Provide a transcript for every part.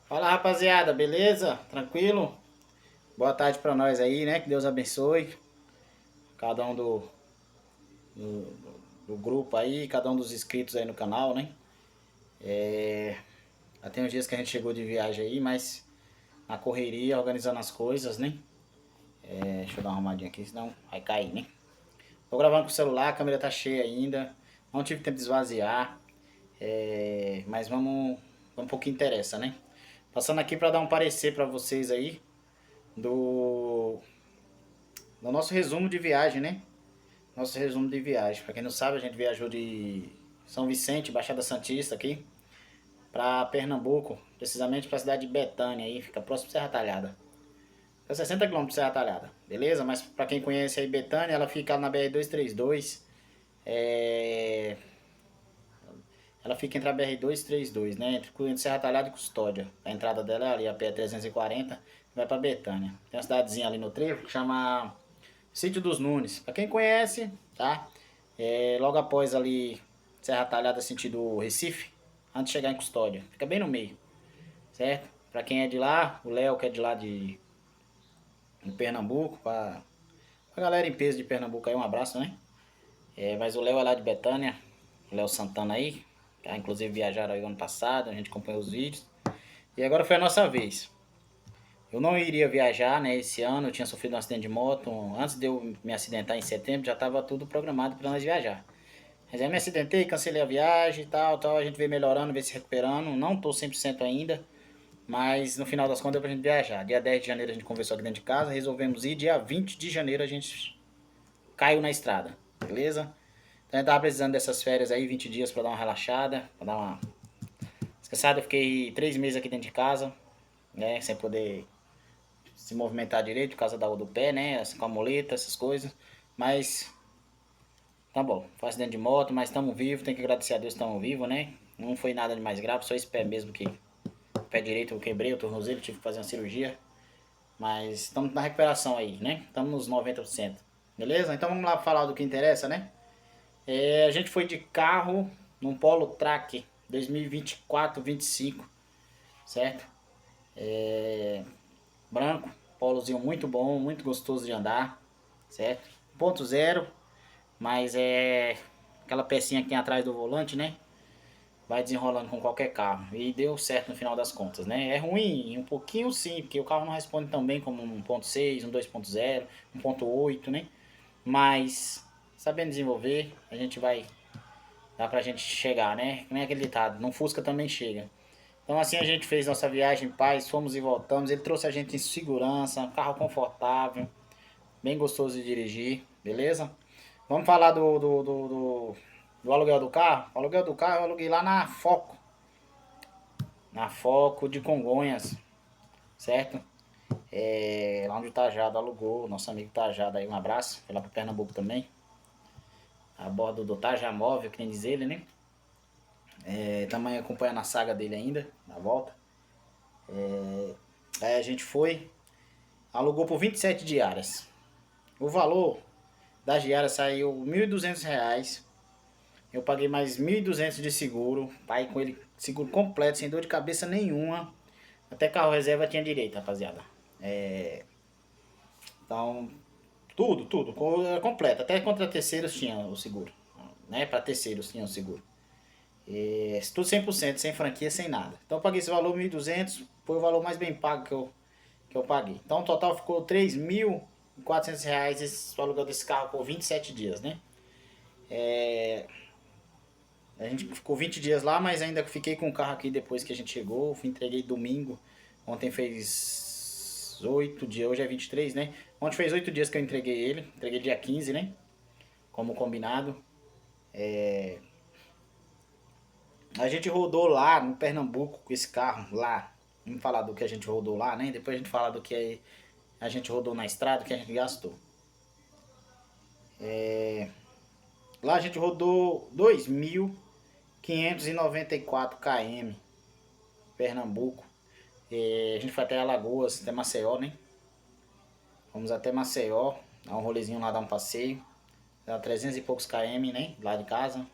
Fala rapaziada, beleza? Tranquilo? Boa tarde pra nós aí, né? Que Deus abençoe cada um do, do grupo aí, cada um dos inscritos aí no canal, né? Já tem uns dias que a gente chegou de viagem aí, mas na correria, organizando as coisas, né? Deixa eu dar uma arrumadinha aqui, senão vai cair, né? Tô gravando com o celular, a câmera tá cheia ainda, não tive tempo de esvaziar, mas vamos pro que interessa, né? Passando aqui pra dar um parecer pra vocês aí do, do nosso resumo de viagem, né? Nosso resumo de viagem. Para quem não sabe, a gente viajou de São Vicente, Baixada Santista aqui, para Pernambuco, precisamente para a cidade de Betânia aí, fica próximo de Serra Talhada. Fica 60 quilômetros de Serra Talhada, beleza? Mas para quem conhece aí Betânia, ela fica na BR-232. É... Ela fica entre a BR-232, né? Entre Serra Talhada e Custódia. A entrada dela é ali, a pé 340, vai para Betânia. Tem uma cidadezinha ali no trevo que chama Sítio dos Nunes. Pra quem conhece, tá? Logo após ali, Serra Talhada, sentido Recife, antes de chegar em Custódia. Fica bem no meio, certo? Pra quem é de lá, o Léo que é de lá de Pernambuco, pra galera em peso de Pernambuco aí, um abraço, né? Mas o Léo é lá de Betânia, o Léo Santana aí, que inclusive viajaram aí ano passado, a gente acompanhou os vídeos. E agora foi a nossa vez. Eu não iria viajar, né, esse ano, eu tinha sofrido um acidente de moto. Antes de eu me acidentar em setembro, já estava tudo programado para nós viajar. Mas aí me acidentei, cancelei a viagem e tal, a gente veio melhorando, veio se recuperando. Não tô 100% ainda, mas no final das contas deu pra gente viajar. Dia 10 de janeiro a gente conversou aqui dentro de casa, resolvemos ir. Dia 20 de janeiro a gente caiu na estrada, beleza? Então eu tava precisando dessas férias aí, 20 dias pra dar uma relaxada, pra dar uma descansada. Eu fiquei 3 meses aqui dentro de casa, né, sem poder se movimentar direito por causa do pé, né? Com a muleta, essas coisas. Mas tá bom, foi acidente de moto, mas estamos vivos, tem que agradecer a Deus que estamos vivos, né? Não foi nada de mais grave, só esse pé mesmo que o pé direito eu quebrei, o tornozelo, tive que fazer uma cirurgia. Mas estamos na recuperação aí, né? Estamos nos 90%. Beleza? Então vamos lá falar do que interessa, né? A gente foi de carro num Polo Track 2024-25, certo? Branco, polozinho muito bom, muito gostoso de andar, certo? Ponto zero, mas é aquela pecinha que tem atrás do volante, né? Vai desenrolando com qualquer carro. E deu certo no final das contas, né? É ruim, um pouquinho sim, porque o carro não responde tão bem como um 1.6, um 2.0, 1.8, né? Mas sabendo desenvolver, a gente vai dá pra gente chegar, né? Nem aquele ditado, não Fusca também chega. Então assim a gente fez nossa viagem em paz, fomos e voltamos. Ele trouxe a gente em segurança, um carro confortável, bem gostoso de dirigir, beleza? Vamos falar do aluguel do carro? O aluguel do carro eu aluguei lá na Foco de Congonhas, certo? Lá onde o Tajado alugou, nosso amigo Tajado aí, um abraço, foi lá para Pernambuco também, a bordo do Tajamóvel, que nem diz ele, né? Também acompanhando a saga dele ainda, na volta. Aí a gente foi, alugou por 27 diárias. O valor das diárias saiu R$ 1.200. Eu paguei mais 1.200 de seguro. Pai com ele, seguro completo, sem dor de cabeça nenhuma. Até carro reserva tinha direito, rapaziada. Então, tudo, completo. Até contra terceiros tinha o seguro. Né? Para terceiros tinha o seguro. Tudo 100%, sem franquia, sem nada. Então eu paguei esse valor, 1.200. Foi o valor mais bem pago que eu paguei. Então o total ficou R$ 3.400 esse aluguel desse carro por 27 dias, né? A gente ficou 20 dias lá, mas ainda fiquei com o carro aqui depois que a gente chegou. Entreguei domingo. Ontem fez 8 dias, hoje é 23, né? Ontem fez 8 dias que eu entreguei ele. Entreguei dia 15, né? Como combinado. A gente rodou lá no Pernambuco com esse carro, lá. Vamos falar do que a gente rodou lá, né? Depois a gente fala do que a gente rodou na estrada, que a gente gastou. Lá a gente rodou 2.594 km, Pernambuco. A gente foi até Alagoas, até Maceió, né? Fomos até Maceió, dar um rolezinho lá, dar um passeio. Dá 300 e poucos km, né? Lá de casa.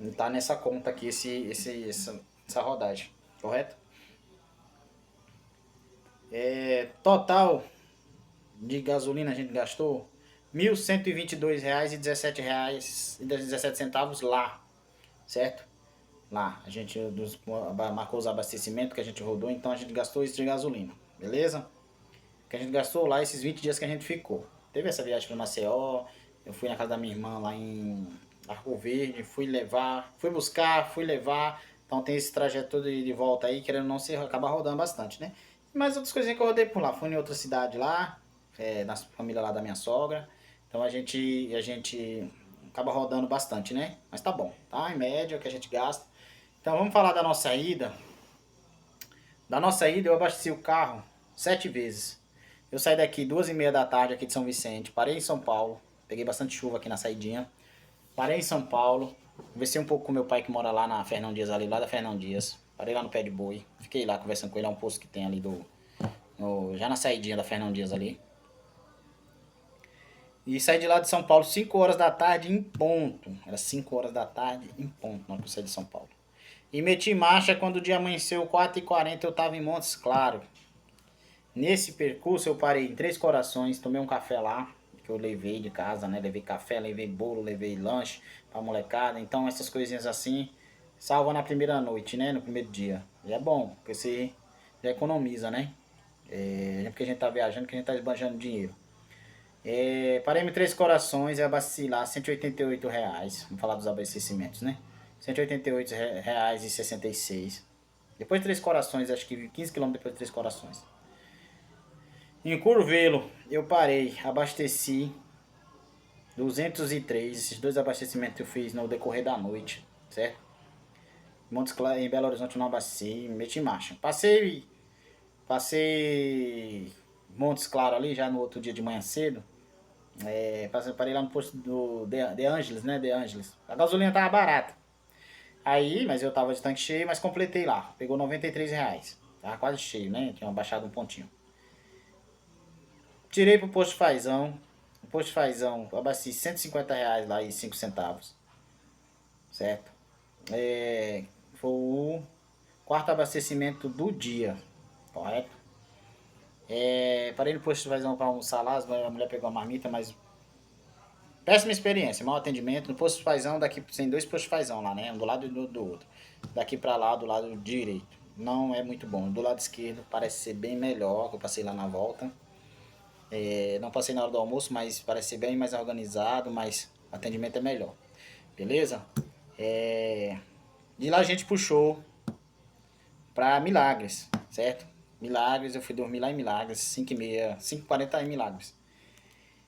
E tá nessa conta aqui essa rodagem, correto? Total de gasolina a gente gastou R$ 1.122,17 lá, certo? Lá, a gente marcou os abastecimentos que a gente rodou, então a gente gastou isso de gasolina, beleza? Que a gente gastou lá esses 20 dias que a gente ficou. Teve essa viagem para Maceió, eu fui na casa da minha irmã lá em Arco Verde, fui buscar, fui levar. Então tem esse trajeto todo de volta aí, querendo ou não, você acaba rodando bastante, né? Mas outras coisinhas que eu rodei por lá. Fui em outra cidade lá, na família lá da minha sogra. Então a gente acaba rodando bastante, né? Mas tá bom, tá? Em média é o que a gente gasta. Então vamos falar da nossa ida. Da nossa ida eu abasteci o carro 7 vezes. Eu saí daqui 2h30 da tarde aqui de São Vicente, parei em São Paulo, peguei bastante chuva aqui na saidinha. Parei em São Paulo, conversei um pouco com meu pai que mora lá na Fernão Dias, ali lá da Fernão Dias. Parei lá no Pé de Boi, fiquei lá conversando com ele, é um posto que tem ali já na saidinha da Fernão Dias ali. E saí de lá de São Paulo 5 horas da tarde em ponto. Era 5 horas da tarde em ponto na hora que eu saí de São Paulo. E meti marcha quando o dia amanheceu 4h40, eu tava em Montes Claros. Nesse percurso eu parei em Três Corações, tomei um café lá, que eu levei de casa, né? Levei café, levei bolo, levei lanche pra molecada. Então essas coisinhas assim, salva na primeira noite, né? No primeiro dia. E é bom, porque você já economiza, né? Porque a gente tá viajando, que a gente tá esbanjando dinheiro. Parei em Três Corações e abasteci lá R$ 188. Vamos falar dos abastecimentos, né? R$ 188,66. Depois de Três Corações, acho que 15 quilômetros depois de Três Corações. Em Curvelo, eu parei, abasteci 203. Esses dois abastecimentos eu fiz no decorrer da noite, certo? Montes Claros, em Belo Horizonte eu não abasteci, meti em marcha. Passei Montes Claros ali já no outro dia de manhã cedo. Parei lá no posto do De Angeles, né? De Angeles. A gasolina tava barata. Aí, mas eu tava de tanque cheio, mas completei lá. Pegou R$ 93. Tava quase cheio, né? Tinha baixado um pontinho. Tirei pro posto Fazão. O posto Fazão, eu abasteci R$ 150 lá e 5 centavos. Certo? Foi o quarto abastecimento do dia. Correto? Parei no posto Fazão pra almoçar lá. A mulher pegou a marmita, mas péssima experiência, mau atendimento. No posto Fazão, daqui tem dois postos Fazão lá, né? Um do lado e do outro. Daqui pra lá, do lado direito. Não é muito bom. Do lado esquerdo parece ser bem melhor, que eu passei lá na volta. Não passei na hora do almoço, mas parece ser bem mais organizado, mas o atendimento é melhor. Beleza? De lá a gente puxou pra Milagres, certo? Milagres, eu fui dormir lá em Milagres, 5h30, 5h40 em Milagres.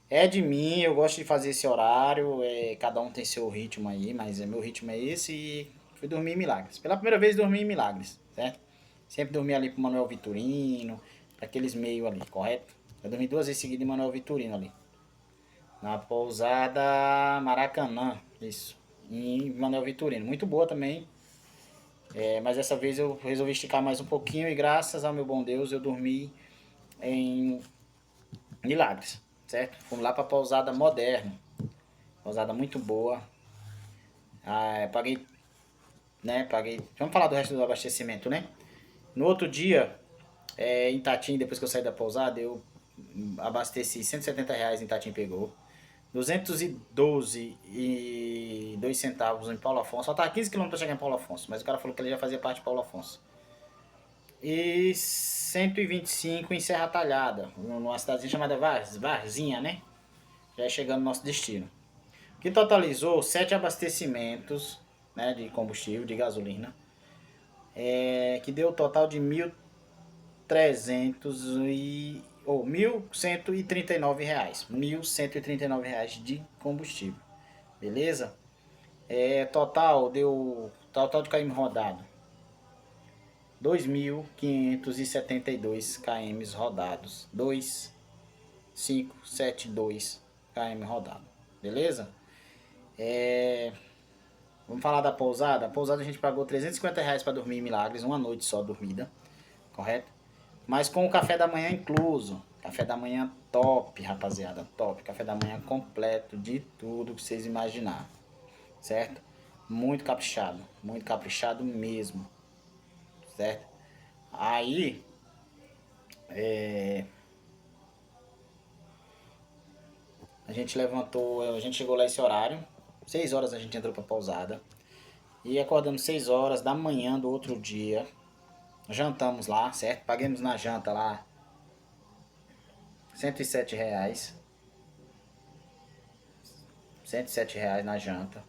É de mim, eu gosto de fazer esse horário, cada um tem seu ritmo aí, mas meu ritmo é esse e fui dormir em Milagres. Pela primeira vez dormi em Milagres, certo? Sempre dormi ali pro Manuel Vitorino, pra aqueles meios ali, correto? Eu dormi 2 vezes seguidas em Manuel Vitorino ali. Na pousada Maracanã, isso. Em Manuel Vitorino. Muito boa também. Mas dessa vez eu resolvi esticar mais um pouquinho e graças ao meu bom Deus eu dormi em Milagres, certo? Fomos lá pra pousada moderna. Pousada muito boa. Paguei, né? Paguei. Vamos falar do resto do abastecimento, né? No outro dia, em Itatim, depois que eu saí da pousada, eu abasteci R$ 170 em Itatim pegou. 212,02 em Paulo Afonso. Só tava 15 km para chegar em Paulo Afonso, mas o cara falou que ele já fazia parte de Paulo Afonso. E 125 em Serra Talhada, numa cidadezinha chamada Varzinha, né? Já chegando no nosso destino. Que totalizou 7 abastecimentos, né, de combustível, de gasolina, que deu o total de 1.300 ou R$ 1.139. R$ 1.139 de combustível. Beleza? Total de km rodado. 2.572 km rodados. 2.572 km rodado. Beleza? Vamos falar da pousada. A pousada a gente pagou R$ 350 para dormir em Milagres, uma noite só dormida, correto? Mas com o café da manhã incluso. Café da manhã top, rapaziada, top. Café da manhã completo de tudo que vocês imaginar, certo? Muito caprichado mesmo, certo? Aí, A gente levantou, a gente chegou lá esse horário. 6 horas a gente entrou pra pousada. E acordamos 6 horas da manhã do outro dia. Jantamos lá, certo? Paguemos na janta lá R$ 107. R$ 107 na janta.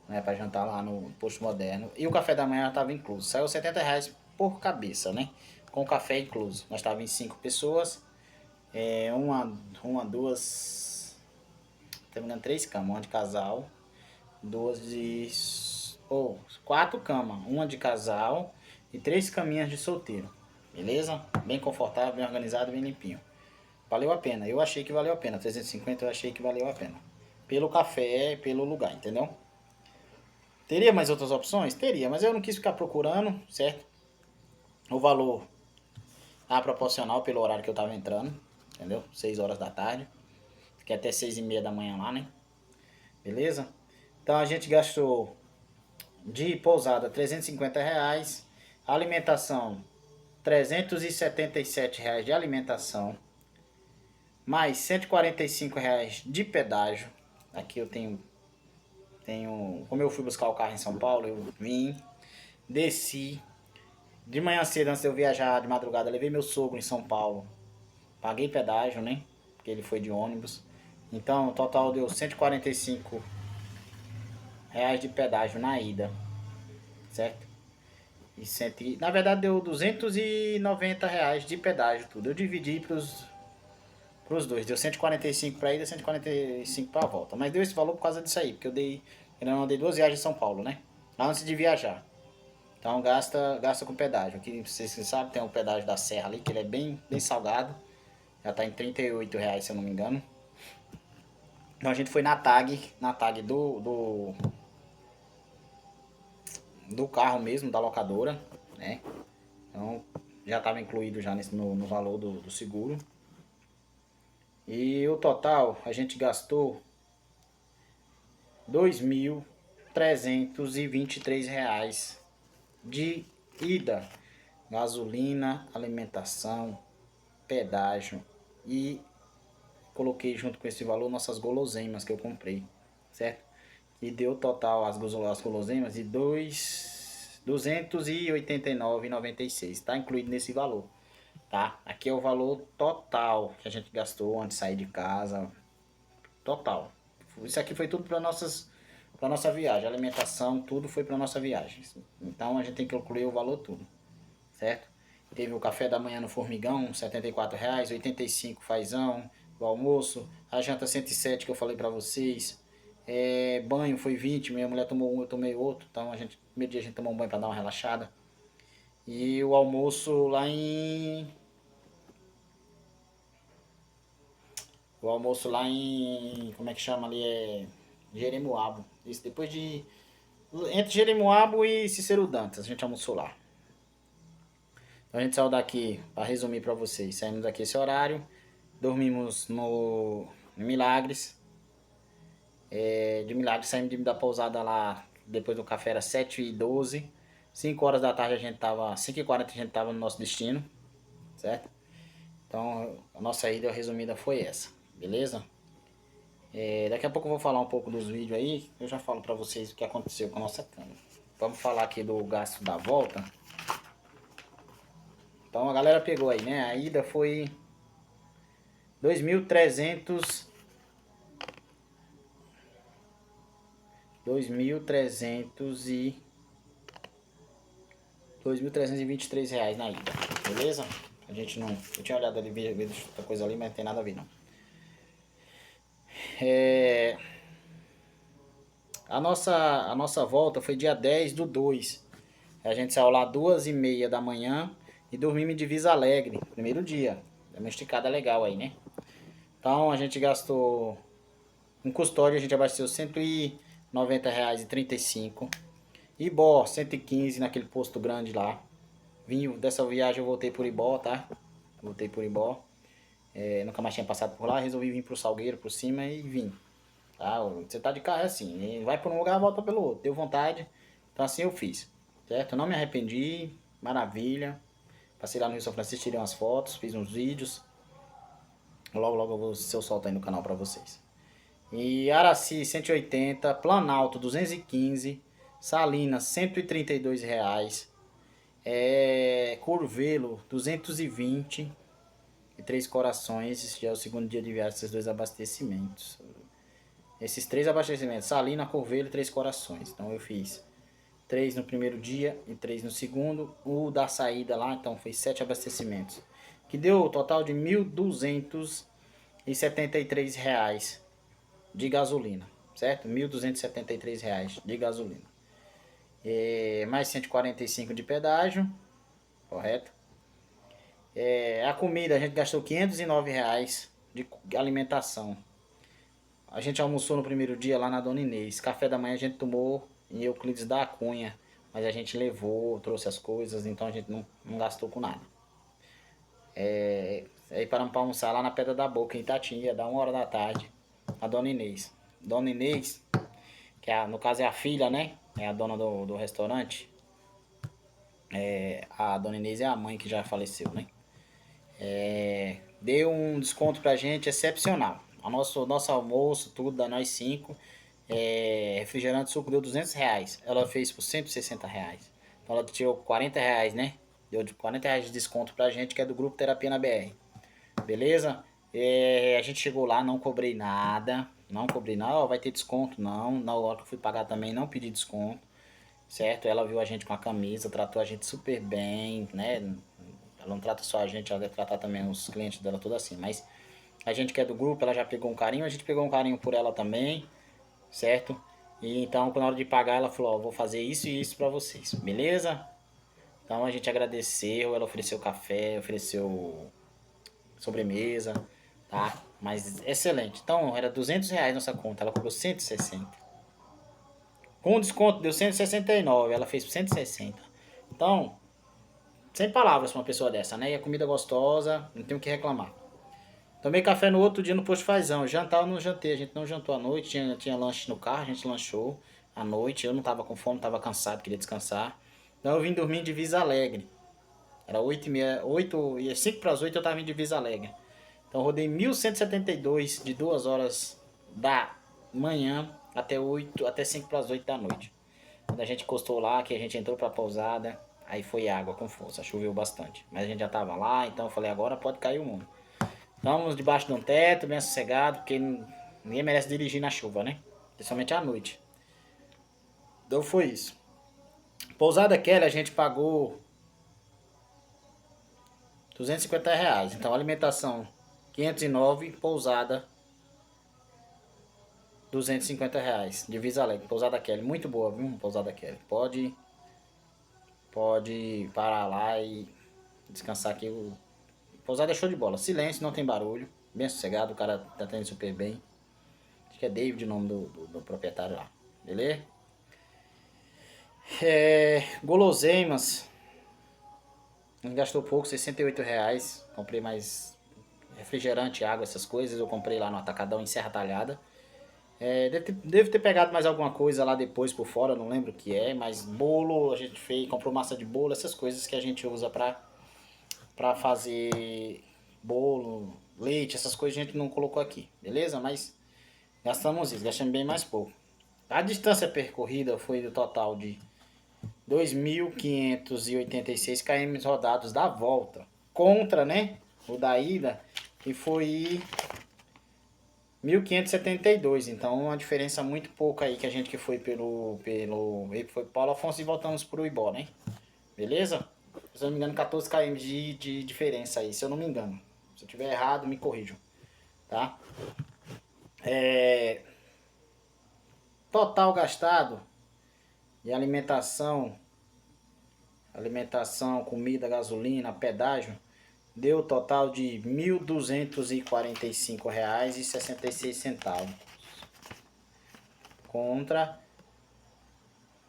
Né, pra jantar lá no Posto Moderno. E o café da manhã estava incluso. Saiu R$ 70 por cabeça, né? Com o café incluso. Nós estávamos em 5 pessoas. Duas. Se não me engano, 3 camas. Uma de casal. Duas de. Ou 4 camas. Uma de casal. E 3 caminhas de solteiro. Beleza? Bem confortável, bem organizado, bem limpinho. Valeu a pena. Eu achei que valeu a pena. 350 eu achei que valeu a pena. Pelo café e pelo lugar, entendeu? Teria mais outras opções? Teria, mas eu não quis ficar procurando, certo? O valor a proporcional pelo horário que eu tava entrando, entendeu? 6 horas da tarde. Fiquei até 6:30 da manhã lá, né? Beleza? Então a gente gastou de pousada R$ 350, alimentação R$ 377 de alimentação, mais R$ 145 de pedágio. Aqui eu tenho, como eu fui buscar o carro em São Paulo, eu vim, desci. De manhã cedo, antes de eu viajar de madrugada, levei meu sogro em São Paulo. Paguei pedágio, né? Porque ele foi de ônibus. Então, o total deu R$ 145 de pedágio na ida. Certo? Na verdade, deu R$ 290 de pedágio, tudo. Eu dividi pros dois. Deu 145 pra ida, 145 pra volta. Mas deu esse valor por causa disso aí. Porque eu não dei 2 viagens em São Paulo, né? Antes de viajar. Então gasta com pedágio. Aqui, vocês sabem, tem o pedágio da Serra ali, que ele é bem salgado. Já tá em R$ 38, se eu não me engano. Então a gente foi na tag do carro mesmo, da locadora, né? Então já estava incluído já no valor do seguro. E o total a gente gastou R$ 2.323 de ida, gasolina, alimentação, pedágio e coloquei junto com esse valor nossas guloseimas que eu comprei, certo? E deu total as guloseimas de 289,96, tá incluído nesse valor, tá? Aqui é o valor total que a gente gastou antes de sair de casa, total. Isso aqui foi tudo para nossa viagem, alimentação, tudo foi para nossa viagem. Então a gente tem que incluir o valor tudo, certo? Teve o café da manhã no Formigão, R$ 74, 85 fazão, o almoço, a janta 107 que eu falei pra vocês. Banho foi 20, minha mulher tomou um, eu tomei outro, então primeiro dia a gente tomou um banho pra dar uma relaxada. E o almoço lá em. O almoço lá em. Como é que chama ali? Jeremoabo. Isso depois de. Entre Jeremoabo e Cícero Dantas, a gente almoçou lá. Então a gente saiu daqui, para resumir para vocês, saímos daqui esse horário, dormimos no Milagres. De Milagres saímos da pousada lá, depois do café era 7h12. 5 horas da tarde a gente tava, 5h40 a gente tava no nosso destino, certo? Então a nossa ida resumida foi essa, beleza? Daqui a pouco eu vou falar um pouco dos vídeos aí, eu já falo pra vocês o que aconteceu com a nossa cama. Vamos falar aqui do gasto da volta. Então a galera pegou aí, né? A ida foi 2.300 R$ 2.323 na ida, beleza? A gente não. Eu tinha olhado ali, vi outra coisa ali, mas não tem nada a ver não. A nossa volta foi dia 10/2. A gente saiu lá 2h30 da manhã e dormimos em Divisa Alegre, primeiro dia. Deu uma esticada legal aí, né? Então a gente gastou. Com custódia a gente abasteceu R$ 190,35. Ibó, 115 naquele posto grande lá. Dessa viagem eu voltei por Ibó, tá? Voltei por Ibó. Nunca mais tinha passado por lá. Resolvi vir pro Salgueiro, por cima e vim. Tá? Você tá de carro é assim. Vai por um lugar, volta pelo outro. Deu vontade. Então assim eu fiz. Certo? Não me arrependi. Maravilha. Passei lá no Rio São Francisco, tirei umas fotos, fiz uns vídeos. Logo, logo eu vou, se eu solto aí no canal pra vocês. E Araci, 180. Planalto, 215. Salinas, R$ 132. Curvelo, 220. E Três Corações, esse já é o segundo dia de viagem, esses dois abastecimentos. Esses 3 abastecimentos, Salina, Curvelo e Três Corações. Então eu fiz 3 no primeiro dia e 3 no segundo. O da saída lá, então foi 7 abastecimentos. Que deu o total de R$ 1.273 de gasolina, certo? R$ 1.273 de gasolina. Mais 145 de pedágio, correto? A comida a gente gastou R$ 509 de alimentação. A gente almoçou no primeiro dia lá na Dona Inês. Café da manhã a gente tomou em Euclides da Cunha. Mas a gente levou, trouxe as coisas, então a gente não gastou com nada. Aí paramos para almoçar lá na Pedra da Boca, em Itatinga, da 1 hora da tarde. A Dona Inês. Dona Inês, que no caso é a filha, né? É a dona do restaurante. A Dona Inês é a mãe que já faleceu, né? Deu um desconto pra gente excepcional. Nosso almoço, tudo, da nós 5. Refrigerante suco deu R$ 200. Ela fez por R$ 160. Então ela tirou R$ 40, né? Deu R$ 40 de desconto pra gente, que é do grupo Terapia na BR. Beleza? A gente chegou lá, não cobrei nada. Não cobrei nada, vai ter desconto, não. Na hora que eu fui pagar também, não pedi desconto. Certo? Ela viu a gente com a camisa, tratou a gente super bem, né? Ela não trata só a gente, ela deve tratar também os clientes dela, tudo assim. Mas a gente que é do grupo, ela já pegou um carinho, a gente pegou um carinho por ela também, certo? E então, na hora de pagar, ela falou, ó, vou fazer isso e isso pra vocês, beleza? Então a gente agradeceu, ela ofereceu café, ofereceu sobremesa, tá? Mas excelente. Então, era R$ 200 nossa conta, ela cobrou 160. Com desconto deu 169, ela fez por 160. Então, sem palavras pra uma pessoa dessa, né? E a comida gostosa, não tem o que reclamar. Tomei café no outro dia no posto Fazão. Jantar eu não jantei, a gente não jantou à noite, tinha lanche no carro, a gente lanchou à noite. Eu não tava com fome, tava cansado, queria descansar. Então eu vim dormir em Divisa Alegre. Era 8h30, 8 e 5 para as 8 eu tava em Divisa Alegre. Então eu rodei 1.172 de 2 horas da manhã até 5 para as 8 da noite. Quando a gente encostou lá, que a gente entrou pra pousada, aí foi água com força, choveu bastante. Mas a gente já tava lá, então eu falei, agora pode cair o mundo. Estamos debaixo de um teto, bem sossegado, porque ninguém merece dirigir na chuva, né? Principalmente à noite. Então foi isso. Pousada Kelly a gente pagou R$ 250. Então alimentação 509, pousada R$ 250. Divisa Alegre, Pousada Kelly, muito boa, viu? Pousada Kelly. Pode parar lá e descansar aqui. Pousada é show de bola. Silêncio, não tem barulho. Bem sossegado, o cara tá atendendo super bem. Acho que é David o nome do proprietário lá. Beleza? Guloseimas. A gente gastou pouco, R$ 68. Comprei mais refrigerante, água, essas coisas. Eu comprei lá no Atacadão em Serra Talhada. Deve ter pegado mais alguma coisa lá depois por fora, não lembro o que é. Mas bolo, a gente fez, comprou massa de bolo, essas coisas que a gente usa pra fazer bolo, leite, essas coisas a gente não colocou aqui, beleza? Mas gastamos isso, gastamos bem mais pouco. A distância percorrida foi do total de 2.586 km rodados da volta. Contra, né? O da ida, que foi 1.572. Então uma diferença muito pouca aí que a gente que foi foi Paulo Afonso e voltamos pro Ibó, né? Beleza? Se eu não me engano, 14 km de diferença aí, se eu não me engano. Se eu tiver errado, me corrijam. Tá? Total gastado de alimentação, comida, gasolina, pedágio, deu total de R$ 1.245,66 contra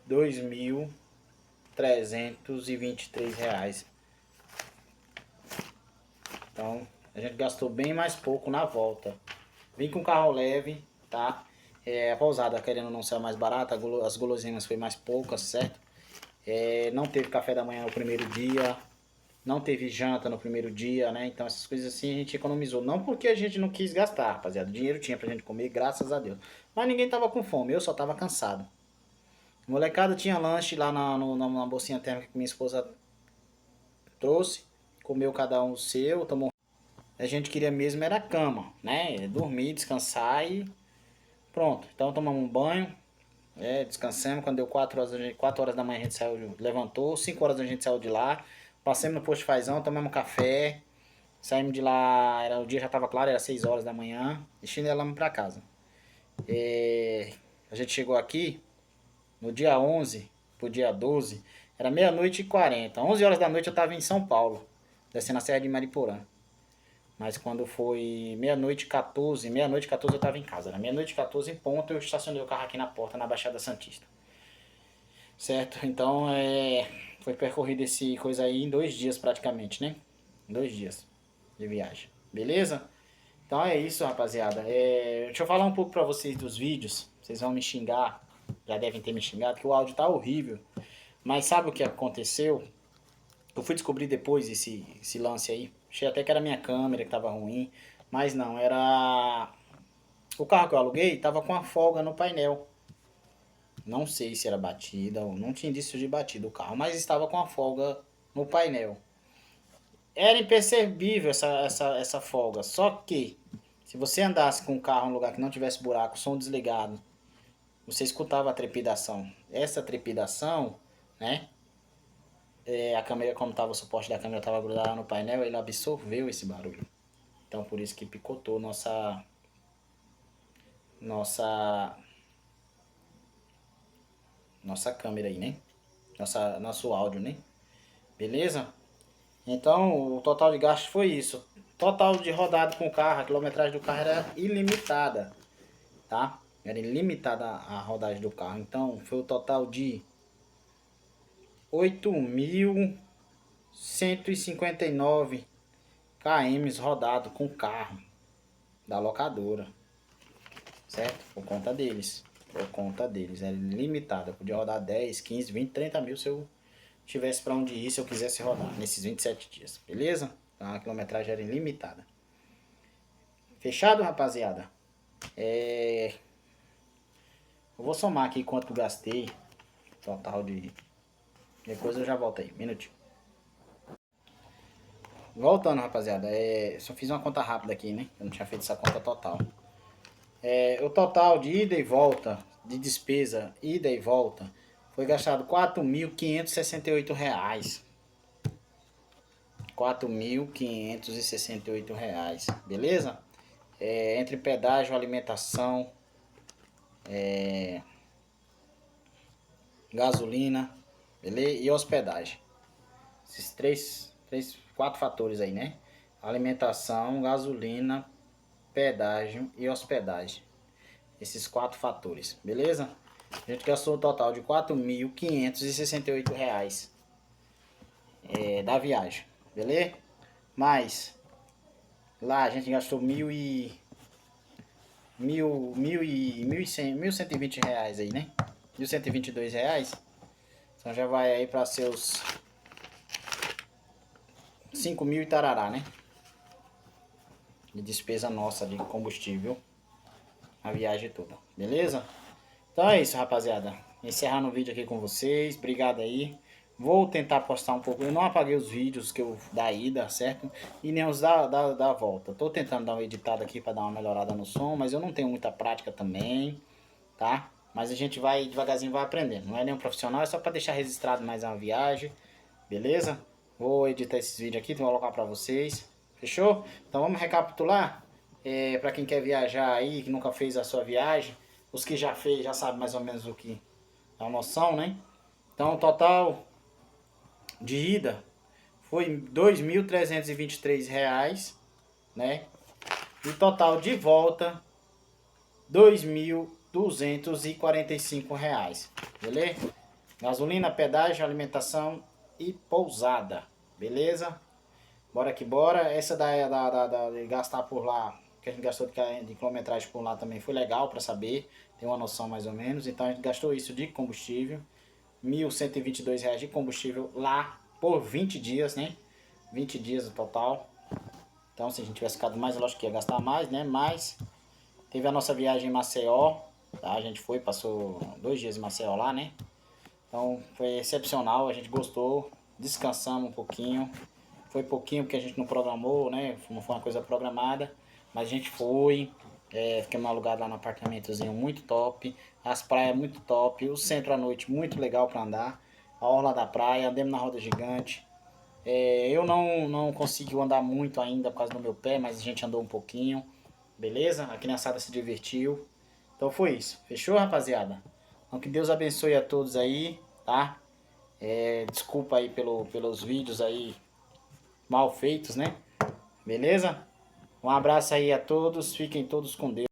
R$ 2.323. Então, a gente gastou bem mais pouco na volta. Vim com carro leve, tá? A pousada, querendo não ser mais barata, as guloseimas foi mais poucas, certo? Não teve café da manhã no primeiro dia. não teve janta no primeiro dia, né? Então essas coisas assim a gente economizou. Não porque a gente não quis gastar, rapaziada. Dinheiro tinha pra gente comer, graças a Deus. Mas ninguém tava com fome, eu só tava cansado. Molecada tinha lanche lá na bolsinha térmica que minha esposa trouxe. Comeu cada um o seu, tomou. A gente queria mesmo era cama, né? Dormir, descansar e pronto. Então tomamos um banho, descansamos. Quando deu 4 horas, 4 horas da manhã a gente saiu, levantou. 5 horas a gente saiu de lá. Passamos no posto de fazão, tomamos um café. Saímos de lá, o dia já estava claro, era 6 horas da manhã. E chinelamos pra casa. A gente chegou aqui no dia 11 pro dia 12. Era meia-noite e 40. 11 horas da noite eu estava em São Paulo, descendo a Serra de Mariporã. Mas quando foi meia-noite e 14, meia-noite e 14 eu estava em casa. Era meia-noite e 14 em ponto, eu estacionei o carro aqui na porta, na Baixada Santista. Certo? Então, foi percorrido esse coisa aí em 2 dias praticamente, né? 2 dias de viagem. Beleza? Então é isso, rapaziada. Deixa eu falar um pouco pra vocês dos vídeos. Vocês vão me xingar. Já devem ter me xingado, que o áudio tá horrível. Mas sabe o que aconteceu? Eu fui descobrir depois esse lance aí. Achei até que era minha câmera que tava ruim. Mas não, era... O carro que eu aluguei tava com a folga no painel. Não sei se era batida ou não tinha indício de batida o carro, mas estava com a folga no painel. Era imperceptível essa folga. Só que, se você andasse com o carro em um lugar que não tivesse buraco, som desligado, você escutava a trepidação. Essa trepidação, né? A câmera, como tava, o suporte da câmera estava grudado no painel, ele absorveu esse barulho. Então, por isso que picotou nossa câmera aí, né? Nosso áudio, né? Beleza? Então, o total de gasto foi isso. Total de rodado com o carro, a quilometragem do carro era ilimitada, tá? Era ilimitada a rodagem do carro. Então, foi o total de 8.159 km rodado com o carro da locadora, certo? Por conta deles. Por conta deles, era ilimitada. Eu podia rodar 10, 15, 20, 30 mil se eu tivesse para onde ir, se eu quisesse rodar nesses 27 dias, beleza? Então a quilometragem era ilimitada. Fechado, rapaziada? Eu vou somar aqui quanto que eu gastei. Total de... Depois eu já volto aí, minutinho. Voltando, rapaziada. Só fiz uma conta rápida aqui, né? Eu não tinha feito essa conta total. O total de ida e volta, de despesa, ida e volta, foi gastado R$ 4.568. R$ 4.568, beleza? Entre pedágio, alimentação, gasolina, beleza? E hospedagem. Esses 4 fatores aí, né? Alimentação, gasolina, pedágio e hospedagem. Esses 4 fatores, beleza? A gente gastou um total de R$ 4.568 da viagem, beleza? Mas lá a gente gastou R$ 1.120 aí, né? R$ 1.122. Então já vai aí para seus 5.000 e tarará, né? De despesa nossa de combustível a viagem toda, beleza? Então é isso, rapaziada. Encerrando o vídeo aqui com vocês. Obrigado aí. Vou tentar postar um pouco. Eu não apaguei os vídeos que eu da ida, certo? E nem os da volta. Tô tentando dar uma editada aqui para dar uma melhorada no som, mas eu não tenho muita prática também, tá? Mas a gente vai devagarzinho, vai aprendendo. Não é nenhum profissional, é só para deixar registrado mais uma viagem, beleza? Vou editar esses vídeos aqui, vou colocar para vocês. Fechou? Então vamos recapitular. Para quem quer viajar aí, que nunca fez a sua viagem, os que já fez já sabem mais ou menos o que é a noção, né? Então o total de ida foi R$ 2.323, né? E total de volta R$ 2.245, beleza? Gasolina, pedágio, alimentação e pousada, beleza? Bora que bora. Essa de gastar por lá, que a gente gastou de quilometragem por lá também foi legal para saber, ter uma noção mais ou menos. Então a gente gastou isso de combustível, R$ 1.122 de combustível lá por 20 dias, né? 20 dias no total. Então se a gente tivesse ficado mais, lógico que ia gastar mais, né? Mas teve a nossa viagem em Maceió, tá? A gente foi, passou 2 dias em Maceió lá, né? Então foi excepcional, a gente gostou, descansamos um pouquinho. Foi pouquinho porque a gente não programou, né? Não foi uma coisa programada, mas a gente foi. Ficamos alugados lá no apartamentozinho muito top, as praias muito top, o centro à noite muito legal para andar, a orla da praia, andamos na roda gigante. Eu não consegui andar muito ainda por causa do meu pé, mas a gente andou um pouquinho, beleza? A criançada se divertiu. Então foi isso, fechou, rapaziada? Então que Deus abençoe a todos aí, tá? Desculpa aí pelos vídeos aí mal feitos, né? Beleza? Um abraço aí a todos, fiquem todos com Deus.